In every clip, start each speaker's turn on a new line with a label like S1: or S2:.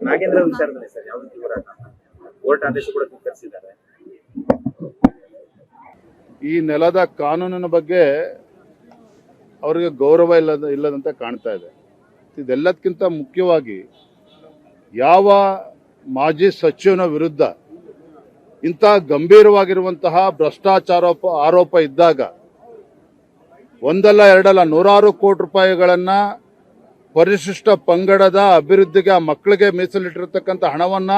S1: ನಾಗೇಂದ್ರ ವಿಚಾರದಲ್ಲಿ ಸರ್ ಯಾವ ರೀತಿ ಹೋರಾಟ ಕೋರ್ಟ್ ಆದೇಶ ಕೂಡ ಸ್ವೀಕರಿಸಿದ್ದಾರೆ.
S2: ಈ ನೆಲದ ಕಾನೂನಿನ ಬಗ್ಗೆ ಅವರಿಗೆ ಗೌರವ ಇಲ್ಲದಂತೆ ಕಾಣ್ತಾ ಇದೆ. ಇದೆಲ್ಲದಕ್ಕಿಂತ ಮುಖ್ಯವಾಗಿ ಯಾವ ಮಾಜಿ ಸಚಿವನ ವಿರುದ್ಧ ಇಂಥ ಗಂಭೀರವಾಗಿರುವಂತಹ ಭ್ರಷ್ಟಾಚಾರ ಆರೋಪ ಇದ್ದಾಗ ಒಂದಲ್ಲ ಎರಡಲ್ಲ 100 ಕೋಟಿ ರೂಪಾಯಿಗಳನ್ನ ಪರಿಶಿಷ್ಟ ಪಂಗಡದ ಅಭಿವೃದ್ಧಿಗೆ ಆ ಮಕ್ಕಳಿಗೆ ಮೀಸಲಿಟ್ಟಿರತಕ್ಕಂಥ ಹಣವನ್ನ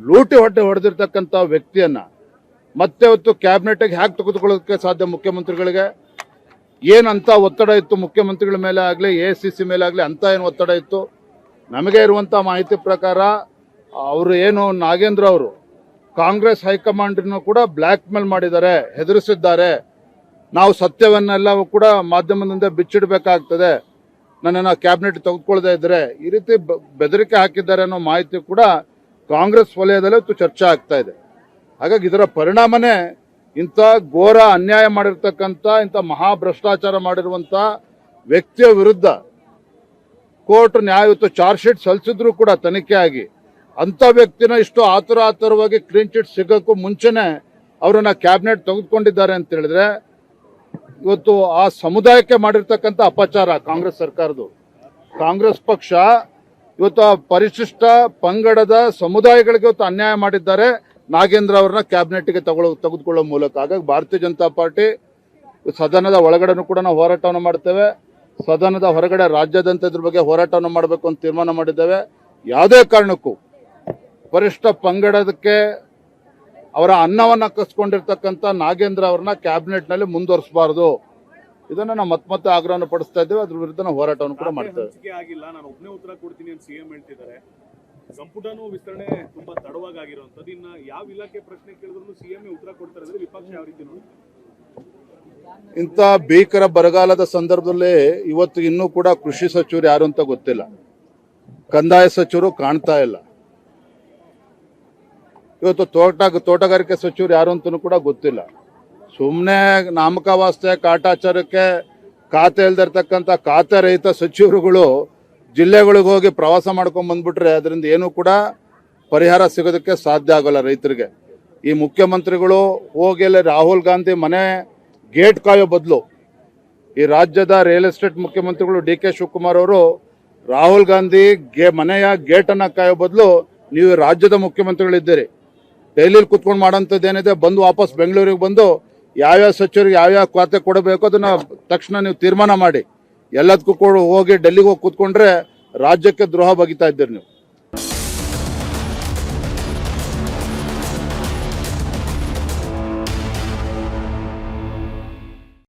S2: ಲೂಟಿ ಹೊಡೆದಿರ್ತಕ್ಕಂಥ ವ್ಯಕ್ತಿಯನ್ನ ಮತ್ತೆ ಹೊತ್ತು ಕ್ಯಾಬಿನೆಟ್ಗೆ ಹ್ಯಾಕ್ ತೆಗೆದುಕೊಳ್ಳೋದಕ್ಕೆ ಸಾಧ್ಯ? ಮುಖ್ಯಮಂತ್ರಿಗಳಿಗೆ ಏನಂತ ಒತ್ತಡ ಇತ್ತು ಮುಖ್ಯಮಂತ್ರಿಗಳ ಮೇಲೆ ಆಗಲಿ ACC ಮೇಲೆ ಆಗಲಿ ಅಂತ ಏನು ಒತ್ತಡ ಇತ್ತು? ನಮಗೆ ಇರುವಂಥ ಮಾಹಿತಿ ಪ್ರಕಾರ ಅವರು ಏನು ನಾಗೇಂದ್ರ ಅವರು ಕಾಂಗ್ರೆಸ್ ಹೈಕಮಾಂಡ್ನೂ ಕೂಡ ಬ್ಲ್ಯಾಕ್ ಮೇಲ್ ಮಾಡಿದ್ದಾರೆ, ಹೆದರಿಸಿದ್ದಾರೆ. ನಾವು ಸತ್ಯವನ್ನೆಲ್ಲ ಕೂಡ ಮಾಧ್ಯಮದಿಂದ ಬಿಚ್ಚಿಡಬೇಕಾಗ್ತದೆ, ನನ್ನನ್ನು ಕ್ಯಾಬಿನೆಟ್ ತೆಗೆದುಕೊಳ್ಳದೆ ಇದ್ರೆ ಈ ರೀತಿ ಬೆದರಿಕೆ ಹಾಕಿದ್ದಾರೆ ಅನ್ನೋ ಮಾಹಿತಿ ಕೂಡ ಕಾಂಗ್ರೆಸ್ ವಲಯದಲ್ಲಿ ಚರ್ಚೆ ಆಗ್ತಾ ಇದೆ. ಹಾಗಾಗಿ ಇದರ ಪರಿಣಾಮನೇ ಇಂಥ ಘೋರ ಅನ್ಯಾಯ ಮಾಡಿರ್ತಕ್ಕಂಥ ಇಂಥ ಮಹಾಭ್ರಷ್ಟಾಚಾರ ಮಾಡಿರುವಂಥ ವ್ಯಕ್ತಿಯ ವಿರುದ್ಧ ಕೋರ್ಟ್ ನ್ಯಾಯಯುತ ಚಾರ್ಜ್ ಶೀಟ್ ಸಲ್ಲಿಸಿದ್ರು ಕೂಡ ತನಿಖೆ ಆಗಿ ಅಂಥ ವ್ಯಕ್ತಿನ ಇಷ್ಟು ಆತುರವಾಗಿ ಕ್ಲೀನ್ ಚಿಟ್ ಸಿಗೋಕ್ಕೂ ಮುಂಚೆನೆ ಅವರನ್ನ ಕ್ಯಾಬಿನೆಟ್ ತೆಗೆದುಕೊಂಡಿದ್ದಾರೆ ಅಂತ ಹೇಳಿದ್ರೆ ಇವತ್ತು ಆ ಸಮುದಾಯಕ್ಕೆ ಮಾಡಿರ್ತಕ್ಕಂಥ ಅಪಚಾರ ಕಾಂಗ್ರೆಸ್ ಸರ್ಕಾರದ್ದು. ಕಾಂಗ್ರೆಸ್ ಪಕ್ಷ ಇವತ್ತು ಪರಿಶಿಷ್ಟ ಪಂಗಡದ ಸಮುದಾಯಗಳಿಗೆ ಇವತ್ತು ಅನ್ಯಾಯ ಮಾಡಿದ್ದಾರೆ ನಾಗೇಂದ್ರ ಅವರನ್ನ ಕ್ಯಾಬಿನೆಟ್ಗೆ ತೆಗೆದುಕೊಳ್ಳುವ ಮೂಲಕ. ಹಾಗಾಗಿ ಭಾರತೀಯ ಜನತಾ ಪಾರ್ಟಿ ಸದನದ ಒಳಗಡೆನೂ ಕೂಡ ನಾವು ಹೋರಾಟವನ್ನು ಮಾಡ್ತೇವೆ, ಸದನದ ಹೊರಗಡೆ ರಾಜ್ಯಾದ್ಯಂತ ಇದ್ರ ಬಗ್ಗೆ ಹೋರಾಟವನ್ನು ಮಾಡಬೇಕು ಅಂತ ತೀರ್ಮಾನ ಮಾಡಿದ್ದೇವೆ. ಯಾವುದೇ ಕಾರಣಕ್ಕೂ ಪರಿಶಿಷ್ಟ ಪಂಗಡದಕ್ಕೆ ಅವರ ಅನ್ನವನ್ನು ಕಸ್ಕೊಂಡಿರ್ತಕ್ಕಂಥ ನಾಗೇಂದ್ರ ಅವ್ರನ್ನ ಕ್ಯಾಬಿನೆಟ್ನಲ್ಲಿ ಮುಂದುವರಿಸಬಾರದು. ಇದನ್ನು ನಾವು ಮತ್ತೆ ಆಗ್ರಹವನ್ನು ಪಡಿಸ್ತಾ ಇದ್ದೇವೆ. ಅದ್ರ ವಿರುದ್ಧ ನಾವು ಹೋರಾಟವನ್ನು ಕೂಡ ಮಾಡ್ತೇವೆ.
S3: ನಾನು ಒಬ್ಬನೇ ಉತ್ತರ ಕೊಡ್ತೀನಿ ಅಂತ ಸಿಎಂ ಹೇಳ್ತಿದ್ದಾರೆ. ಸಂಪುಟನೂ ವಿಸ್ತರಣೆ ತುಂಬಾ ತಡವಾಗಿ ಆಗಿರುವಂತದ್ದು. ಇನ್ನ ಯಾವ ಇಲಾಖೆ ಪ್ರಶ್ನೆ ಕೇಳಿದ್ರು ಸಿಎಂ ಉತ್ತರ ಕೊಡ್ತಾರೆ ಅಂದ್ರೆ ವಿಪಕ್ಷ ಯಾವ ರೀತಿ ನೋಡಿ?
S2: ಇಂಥ ಭೀಕರ ಬರಗಾಲದ ಸಂದರ್ಭದಲ್ಲಿ ಇವತ್ತು ಇನ್ನೂ ಕೂಡ ಕೃಷಿ ಸಚಿವರು ಯಾರು ಅಂತ ಗೊತ್ತಿಲ್ಲ, ಕಂದಾಯ ಸಚಿವರು ಕಾಣ್ತಾ ಇಲ್ಲ, ಇವತ್ತು ತೋಟಗಾರಿಕೆ ಸಚಿವರು ಯಾರು ಅಂತಲೂ ಕೂಡ ಗೊತ್ತಿಲ್ಲ. ಸುಮ್ಮನೆ ನಾಮಕಾವಾಸ್ತೆ ಕಾಟಾಚಾರಕ್ಕೆ ಖಾತೆ ಇಲ್ದಿರ್ತಕ್ಕಂಥ ಖಾತೆ ರಹಿತ ಸಚಿವರುಗಳು ಜಿಲ್ಲೆಗಳಿಗೆ ಹೋಗಿ ಪ್ರವಾಸ ಮಾಡ್ಕೊಂಡು ಬಂದ್ಬಿಟ್ರೆ ಅದರಿಂದ ಏನೂ ಕೂಡ ಪರಿಹಾರ ಸಿಗೋದಕ್ಕೆ ಸಾಧ್ಯ ಆಗೋಲ್ಲ ರೈತರಿಗೆ. ಈ ಮುಖ್ಯಮಂತ್ರಿಗಳು ಹೋಗಿ ರಾಹುಲ್ ಗಾಂಧಿ ಮನೆ ಗೇಟ್ ಕಾಯೋ ಬದಲು ಈ ರಾಜ್ಯದ ರಿಯಲ್ ಎಸ್ಟೇಟ್ ಮುಖ್ಯಮಂತ್ರಿಗಳು DK ಶಿವಕುಮಾರ್ ಅವರು ರಾಹುಲ್ ಗಾಂಧಿ ಮನೆಯ ಗೇಟನ್ನು ಕಾಯೋ ಬದಲು ನೀವು ರಾಜ್ಯದ ಮುಖ್ಯಮಂತ್ರಿಗಳಿದ್ದೀರಿ, ಡೈಲಿಲಿ ಕುತ್ಕೊಂಡು ಮಾಡೋಂಥದ್ದು ಏನಿದೆ ಬಂದು ವಾಪಸ್ ಬೆಂಗಳೂರಿಗೆ ಬಂದು ಯಾವ್ಯಾವ ಸಚಿವರಿಗೆ ಯಾವ್ಯಾವ ಖಾತೆ ಕೊಡಬೇಕು ಅದನ್ನ ತಕ್ಷಣ ನೀವು ತೀರ್ಮಾನ ಮಾಡಿ. ಎಲ್ಲದಕ್ಕೂ ಕೂಡ ಹೋಗಿ ಡೆಲ್ಲಿಗೆ ಹೋಗಿ ಕೂತ್ಕೊಂಡ್ರೆ ರಾಜ್ಯಕ್ಕೆ ದ್ರೋಹ ಬಗಿತಾ ಇದ್ದೀರಿ ನೀವು.